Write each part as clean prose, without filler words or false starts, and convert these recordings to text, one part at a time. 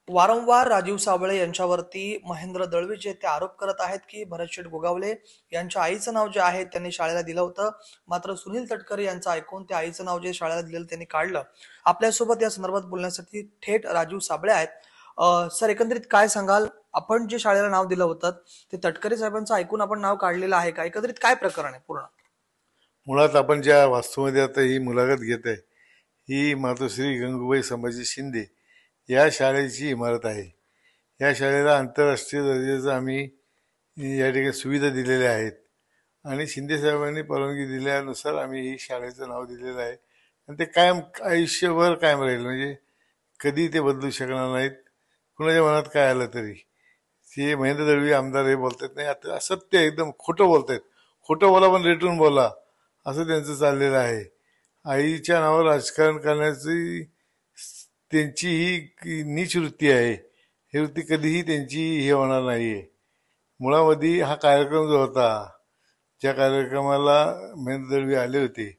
वारंवार राजीव साबळे यांच्यावरती महेंद्र दळवी जे ते आरोप करत आहेत की भरतशेठ गोगावले यांच्या आईचं नाव जे आहे त्यांनी शाळेला दिलं होतं. मात्र सुनील तटकरे यांचं ऐकून त्या आईचं नाव जे शाळेला दिलेलं त्यांनी काढलं. आपल्यासोबत या संदर्भात बोलण्यासाठी थेट राजीव साबळे आहेत. सर, एकंदरीत काय सांगाल? आपण जे शाळेला नाव दिलं होतं ते तटकरे साहेबांचं ऐकून आपण नाव काढलेलं आहे का? एकंदरीत काय प्रकरण आहे पूर्ण? मुळात आपण ज्या वास्तूमध्ये आता ही मुलाखत घेत आहे ही मातोश्री गंगूबाई संभाजी शिंदे या शाळेची इमारत आहे. या शाळेला आंतरराष्ट्रीय दर्जाचं आम्ही या ठिकाणी सुविधा दिलेल्या आहेत आणि शिंदे साहेबांनी परवानगी दिल्यानुसार आम्ही ही शाळेचं नाव दिलेलं आहे आणि ते कायम आयुष्यभर कायम राहील. म्हणजे कधी ते बदलू शकणार नाहीत. कुणाच्या मनात काय आलं तरी ते महेंद्र दळवी आमदार हे बोलतात नाही, आता असत्य एकदम खोटं बोलतात. खोटं बोला पण रेटून बोला असं त्यांचं चाललेलं आहे. आईच्या नावावर राजकारण करण्याची त्यांची ही नीच वृत्ती आहे. ही वृत्ती कधीही त्यांची हे होणार नाहीये. मुळामध्ये हा कार्यक्रम जो होता, ज्या कार्यक्रमाला महेंद्र दळवी आले होते,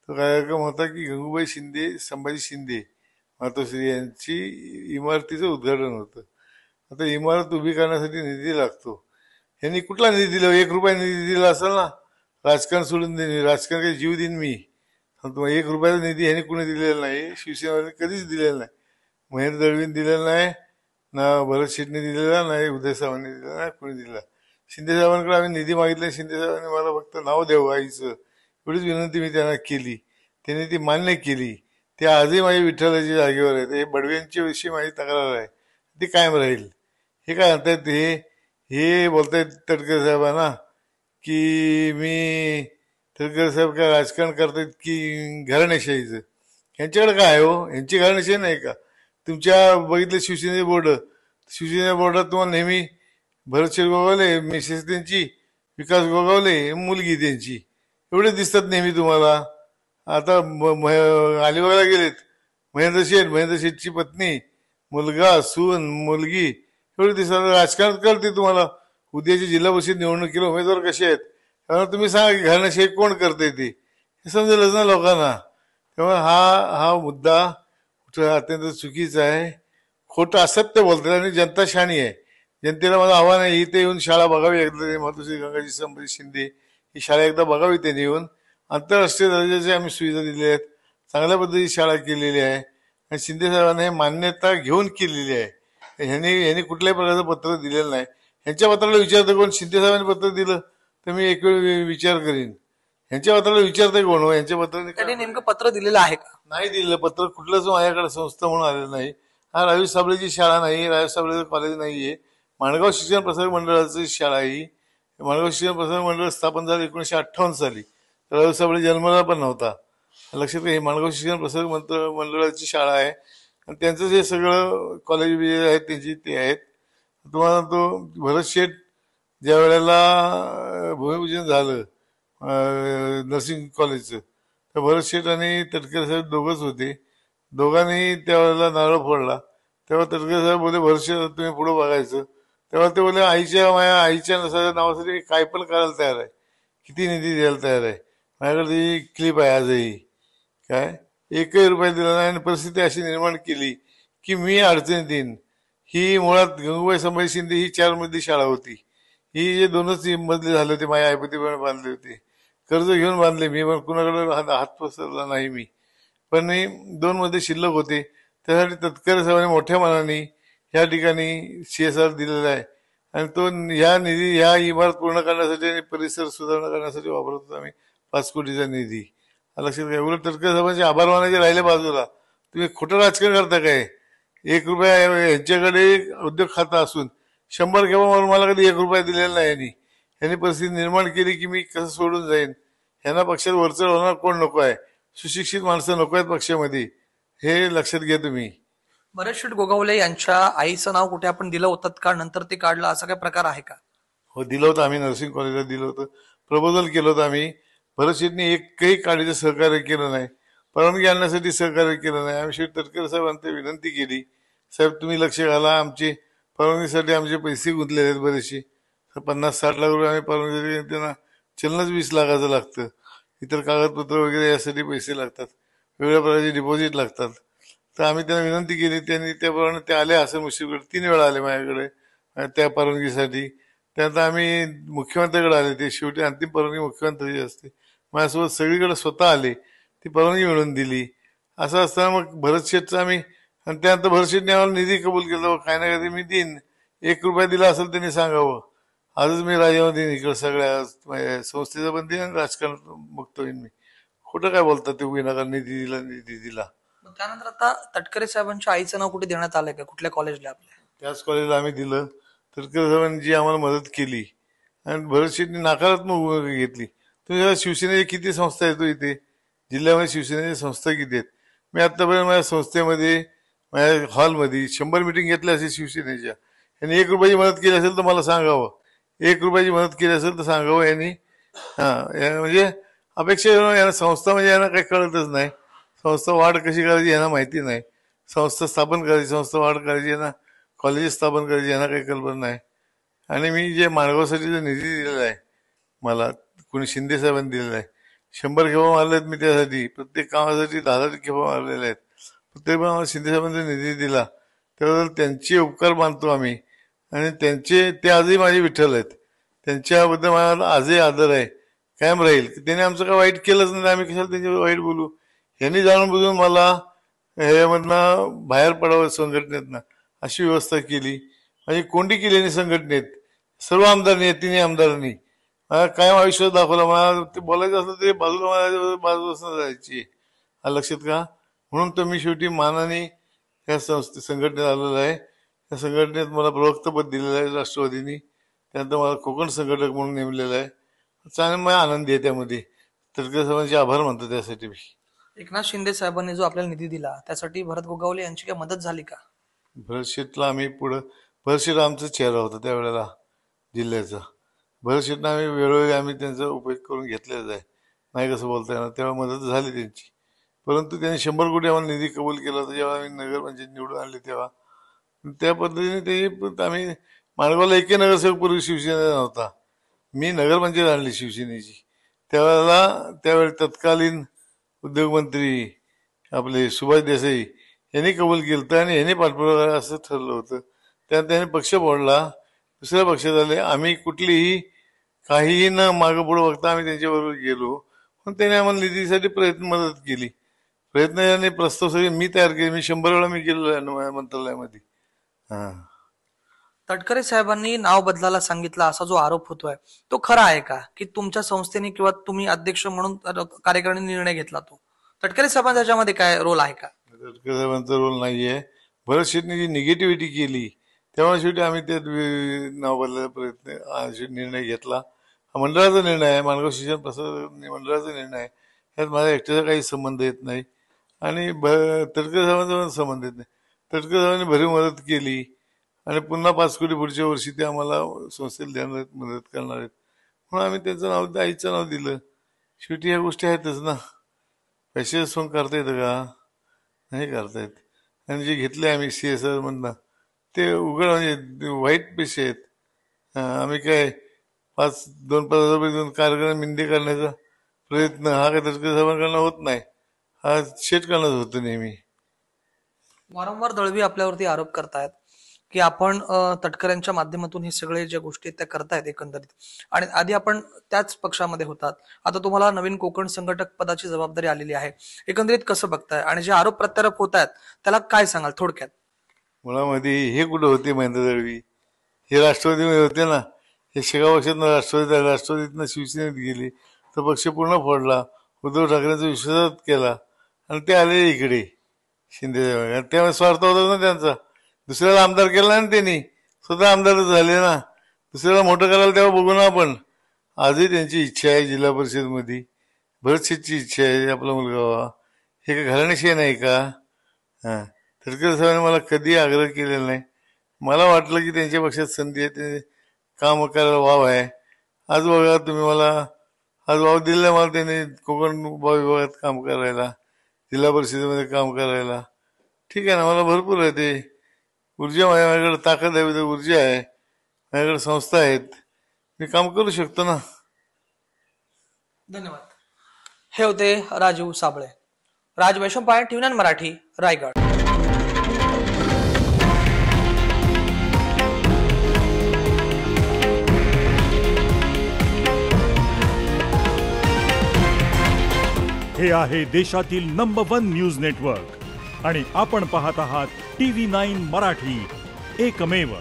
तो कार्यक्रम होता की गंगूबाई शिंदे संभाजी शिंदे मातोश्री यांची इमारतीचं उद्घाटन होतं. आता इमारत उभी करण्यासाठी निधी लागतो. यांनी कुठला निधी दिला? 1 रुपया निधी दिला असेल ना. राजकारण सोडून देणे, राजकारण काही जीव देईन मी. 1 रुपयाचा निधी ह्यांनी कुणी दिलेला नाही. शिवसेनेने कधीच दिलेला नाही. महेंद्र दळवींनी दिलेला नाही, ना भरत शेटने दिलेला नाही, उदय साहेबांनी दिलेला नाही, कुणी दिला. शिंदे साहेबांकडे आम्ही निधी मागितला. शिंदे साहेबांनी मला फक्त नाव द्यावं आईचं, एवढीच विनंती मी त्यांना केली. त्यांनी ती मान्य केली. ते आजही माझ्या विठ्ठलाच्या जागेवर आहेत. हे बडव्यांच्या विषयी माझी तक्रार आहे, ती कायम राहील. हे काय म्हणतायत हे हे बोलतायत तटकरे साहेबांना की मी तटकरे साहेब काय राजकारण करतायत की घराणेशाहीचं. यांच्याकडे काय आहे हो? यांची घराणेशाही नाही का? तुमच्या बघितलं शिवसेने बोर्ड, शिवसेने बोर्डात तुम्हाला नेहमी भरतशेठ गोगावले मिसेस त्यांची, विकास गोगावले मुलगी त्यांची, एवढे दिसतात नेहमी तुम्हाला. आता अलिबागला गेलेत, महेंद्र शेठची पत्नी, मुलगा, सून, मुलगी एवढे दिसतात. राजकारण करते तुम्हाला. उद्याची जिल्हा परिषद निवडणुकीला उमेदवार कसे आहेत त्यामुळे तुम्ही सांगा की घराणेशाही कोण करते ते, हे समजेलच ना लोकांना. त्यामुळे हा हा मुद्दा अत्यंत चुकीचा आहे. खोटं असत्य बोलतात आणि जनता शहाणी आहे. जनतेला माझं आव्हान आहे, इथे येऊन शाळा बघावी. एकदा मातोश्री गंगाजी संभाजी शिंदे ही शाळा एकदा बघावी. त्यांनी येऊन आंतरराष्ट्रीय दर्जाची आम्ही सुविधा दिलेल्या आहेत, चांगल्या पद्धतीची शाळा केलेली आहे आणि शिंदे साहेबांनी हे मान्यता घेऊन केलेली आहे. ह्यांनी कुठल्याही प्रकारचं पत्र दिलेलं नाही. ह्यांच्या पत्राला विचारतं कोण? शिंदे साहेबांनी पत्र दिलं तर मी एक वेळ विचार करीन. ह्यांच्या पत्राला विचारतंय कोण हो? यांच्या पत्राने त्यांनी नेमकं पत्र दिलेलं आहे का? नाही दिलेलं पत्र कुठलंच माझ्याकडे संस्था म्हणून आलेलं नाही. हा राजीव साबळेची शाळा नाही, राजीव साबळेचं कॉलेज नाहीये. माणगाव शिक्षण प्रसारक मंडळाची शाळा ही. माणगाव शिक्षण प्रसारक मंडळ स्थापन झालं 1958 साली. राजीव साबळे जन्माला पण नव्हता. लक्षात घ्या, ही माणगाव शिक्षण प्रसारक मंडळाची शाळा आहे आणि त्यांचं जे सगळं कॉलेज आहेत त्यांची ते आहेत. तुम्हाला तो भरत शेठ ज्या वेळेला भूमिपूजन झालं नर्सिंग कॉलेजचं, तर भरत शेठ आणि तटकरे साहेब दोघंच होते. दोघांनी त्यावेळेला नारळ फोडला. तेव्हा तटकरे साहेब बोलले भरत शेठ तुम्ही पुढे बघायचं. तेव्हा ते बोलले माझ्या आईच्या नावासाठी काय पण करायला तयार आहे, किती निधी द्यायला तयार आहे. माझ्याकडे ती क्लिप आहे आजही. काय 1 रुपया दिला नाही आणि परिस्थिती अशी निर्माण केली की मी अडचणीत येईन. ही मुळात गंगूबाई संभाजी शिंदे ही 4 मजली शाळा होती. ही जे 2च मजले झाले होते माझ्या आईपतीप्रमाणे बांधले होते. कर्ज घेऊन बांधले मी, पण कुणाकडे हात पसरला नाही मी. पण 2 मध्ये शिल्लक होते. त्यासाठी तटकरे साहेबांनी मोठ्या मनाने या ठिकाणी CSR दिलेला आहे आणि तो ह्या निधी ह्या इमारत पूर्ण करण्यासाठी आणि परिसर सुधारणा करण्यासाठी वापरतो आम्ही 5 कोटीचा निधी. लक्षात घ्या. उलट तटकरे साहेबांचे आभार मानायचे राहिले बाजूला. तुम्ही खोटं राजकारण करता काय? 1 रुपया यांच्याकडे उद्योग खाता असून 100 केव्हा मारून मला कधी 1 रुपया दिलेला नाही. यांनी परिस्थिती निर्माण केली की मी कसं सोडून जाईन. ह्यांना पक्षात वरचढ होणार कोण नको आहे. सुशिक्षित माणसं नको आहेत पक्षामध्ये, हे लक्षात घ्या तुम्ही. भरतशेठ गोगावले यांच्या आईचं नाव कुठे आपण दिलं होतं का? नंतर ते काढलं, असा काय प्रकार आहे का? हो, दिलं होतं आम्ही. नर्सिंग कॉलेजला दिलं होतं, प्रपोजल केलं होतं आम्ही. भरत शेठनी एकही काढीचं सहकार्य केलं नाही, परवानगी आणण्यासाठी सहकार्य केलं नाही. आम्ही शेठ तटकरे साहेबांना विनंती केली, साहेब तुम्ही लक्ष घाला, आमची परवानगीसाठी आमचे पैसे गुंतलेले आहेत बरेचसे. 50-60 लाख रुपये आम्ही परवानगी, त्यांना चलनच 20 लाखाचं लागतं. इतर कागदपत्र वगैरे यासाठी पैसे लागतात, वेगवेगळ्या प्रकारचे डिपॉझिट लागतात. तर आम्ही त्यांना विनंती केली, त्यांनी त्याप्रमाणे ते आले असेल मुश्रीफकडे 3 वेळा आले माझ्याकडे त्या परवानगीसाठी. त्यानंतर आम्ही मुख्यमंत्र्याकडे आले, ते शेवटी अंतिम परवानगी मुख्यमंत्र्याची असते. माझ्यासोबत सगळीकडे स्वतः आले, ती परवानगी मिळवून दिली. असं असताना मग भरत शेठचं आम्ही, आणि त्यानंतर भरत शेठने आम्हाला निधी कबूल केला, काय ना काय मी देईन, 1 रुपया दिला असेल त्यांनी सांगावं. आजच मी राजीनामा देईन, इकडं सगळ्या संस्थेचा पण देईन आणि राजकारणात मुक्त होईन मी. खोटं काय बोलतात ते विनाकारण निधी दिला निधी दिला. मग त्यानंतर आता तटकरे साहेबांच्या आईचं नाव कुठे देण्यात आलंय का, कुठल्या कॉलेजला आपल्या? त्याच कॉलेजला आम्ही दिलं. तटकरे साहेबांनी जी आम्हाला मदत केली आणि भरत शेठनी नकारात्मक भूमिका घेतली. तुम्ही शिवसेनेच्या किती संस्था येतो इथे जिल्ह्यामध्ये, शिवसेनेच्या संस्था किती आहेत? मी आतापर्यंत माझ्या संस्थेमध्ये, माझ्या हॉलमध्ये 100 मिटिंग घेतल्या असेल शिवसेनेच्या. यांनी 1 रुपयाची मदत केली असेल तर मला सांगावं, 1 रुपयाची मदत केली असेल तर सांगावं यांनी. म्हणजे अपेक्षा यांना संस्था म्हणजे यांना काही कळतच नाही. संस्था वाढ कशी करायची यांना माहिती नाही. संस्था स्थापन करायची, संस्था वाढ करायची, यांना कॉलेजेस स्थापन करायची यांना काही कल्पना नाही. आणि मी जे माणगावसाठी जो निधी दिलेला आहे, मला कोणी शिंदे साहेबांनी दिलेला आहे. 100 खेपा मारलेत मी त्यासाठी, प्रत्येक कामासाठी 10,000 खेपा मारलेल्या आहेत. प्रत्येक मला शिंदे साहेबांचा निधी दिला, त्याबद्दल त्यांचे उपकार मानतो आम्ही. आणि ते आजही माझे विठ्ठल आहेत. त्यांच्याबद्दल मला आजही आदर आहे, कायम राहील. त्यांनी आमचं काय वाईट केलंच नाही, आम्ही कशाला त्यांच्या वाईट बोलू. यांनी जाणून बुजून मला ह्यामधनं बाहेर पडावं संघटनेतनं अशी व्यवस्था केली. म्हणजे कोंडी केली यांनी संघटनेत, सर्व आमदारांनी, 3 आमदारांनी. मला कायम आयुष्यात दाखवला. मला ते बोलायचं असलं ते बाजूला, मला बाजूला जायची. लक्षात का? म्हणून तर मी शेवटी मानाने या संघटनेत आलेलो आहे. या संघटनेत मला प्रवक्तापद दिलेलं आहे राष्ट्रवादीनी. त्यानंतर मला कोकण संघटक म्हणून नेमलेलं आहे. चांगला मला आनंदी आहे त्यामध्ये. तटकरे साहेबांचे आभार मानतो त्यासाठी मी. एकनाथ शिंदे साहेबांनी जो आपल्याला निधी दिला त्यासाठी भरत गोगावले यांची काही मदत झाली का? भरत शेठला आम्ही भरत शेठ आमचा चेहरा होता त्यावेळेला जिल्ह्याचा. भरत शेठना आम्ही वेळोवेळी आम्ही त्यांचा उपयोग करून घेतलेला आहे, नाही कसं बोलता येणार. तेव्हा मदत झाली त्यांची. परंतु त्यांनी 100 कोटी आम्हाला निधी कबूल केला होता जेव्हा आम्ही नगरपंचायत निवडून आणले तेव्हा. त्या पद्धतीने ते आम्ही माणगावला एकही नगरसेवक पूर्वी शिवसेनेचा नव्हता. मी नगरपंचायत आणली शिवसेनेची. त्यावेळी तत्कालीन उद्योगमंत्री आपले सुभाष देसाई यांनी कबूल केलं आणि यांनी पाठपुरावा असं ठरलं होतं. त्यांनी पक्ष फोडला, दुसऱ्या पक्षात आले. आम्ही कुठलीही काहीही न मागं पुढं बघता आम्ही त्यांच्याबरोबर गेलो. पण त्यांनी आम्हाला निधीसाठी मदत केली. प्रयत्न प्रस्ताव सगळे मी तयार केले. मी 100 वेळा मी गेलेलो आहे मंत्रालयामध्ये. तटकरे साहेबांनी नाव बदलायला सांगितलं असा जो आरोप होतोय तो खरा आहे का, की तुमच्या संस्थेने किंवा तुम्ही अध्यक्ष म्हणून कार्यकारिणी निर्णय घेतला तो? तटकरे साहेबांचा त्याच्यामध्ये काय रोल आहे का? तटकरे साहेबांचा रोल नाहीये. भरत शेठने जी निगेटिव्हिटी केली तेव्हा शेवटी आम्ही ते नाव बदलायचा निर्णय घेतला. हा मंडळाचा निर्णय आहे, माणगाव शिक्षण प्रसार मंडळाचा निर्णय आहे. यात माझ्या एकट्याचा काही संबंध येत नाही आणि तटकरे साहेबांचा संबंध येत नाही. तटकरे साहेबांनी भरीव मदत केली आणि पुन्हा 5 कोटी पुढच्या वर्षी ते आम्हाला संस्थेला देणार आहेत, मदत करणार आहेत. म्हणून आम्ही त्यांचं नाव, आईचं नाव दिलं. शेवटी ह्या गोष्टी आहेतच ना. पैसे सोंग करता येतं का? नाही करता येत. आणि जे घेतले आम्ही CSR मधनं ते उघड म्हणजे वाईट पैसे आहेत. आम्ही काय 2-5 हजार रुपये देऊन कार्यक्रम मिंदे करण्याचा प्रयत्न हा काय तटकरे साहेबांकडनं होत नाही, हा शेठकडनंच होतो नेहमी. वारंवार दळवी आपल्यावरती आरोप करतायत की आपण तटकऱ्यांच्या माध्यमातून हे सगळे ज्या गोष्टी त्या करतायत एकंदरीत, आणि आधी आपण त्याच पक्षामध्ये होतात, आता तुम्हाला नवीन कोकण संघटक पदाची जबाबदारी आलेली आहे. एकंदरीत कसं बघताय आणि जे आरोप प्रत्यारोप होत आहेत त्याला काय सांगाल थोडक्यात? मुळामध्ये हे कुठं होते महेंद्र दळवी? हे राष्ट्रवादीमध्ये होते ना. हे 6 वर्षातनं राष्ट्रवादीतनं शिवसेनेत गेले तर पक्ष पूर्ण फोडला, उद्धव ठाकरेंचा विश्वासघात केला आणि ते आले इकडे शिंदे. त्यामुळे स्वार्थ होता ना त्यांचा. दुसऱ्याला आमदार केला ना त्यांनी, स्वतः आमदारच झाले ना. दुसऱ्याला मोठं करायला तेव्हा बघू ना आपण. आजही त्यांची इच्छा आहे जिल्हा परिषदमध्ये, भरत शेठची इच्छा आहे आपला मुलगा व्हावा. हे काय घराण्याशी नाही का? तटकरे साहेबांनी मला कधी आग्रह केलेला नाही. मला वाटलं की त्यांच्या पक्षात संधी आहे, ते काम करायला वाव आहे. आज बघा तुम्ही, मला आज वाव दिलेला मला त्यांनी कोकण विभागात काम करायला, जिल्हा परिषदेमध्ये काम करायला. ठीक आहे ना, मला भरपूर आहे ते ऊर्जा. माझ्याकडे ताकद आहे, ऊर्जा आहे, माझ्याकडे संस्था आहेत, मी काम करू शकतो ना. धन्यवाद. हे होते राजीव साबळे. राज वैशंपायन, TV9 मराठी, रायगड. हे आहे देशातील नंबर 1 न्यूज नेटवर्क आणि आपण पाहत आहात TV9 मराठी, एकमेव.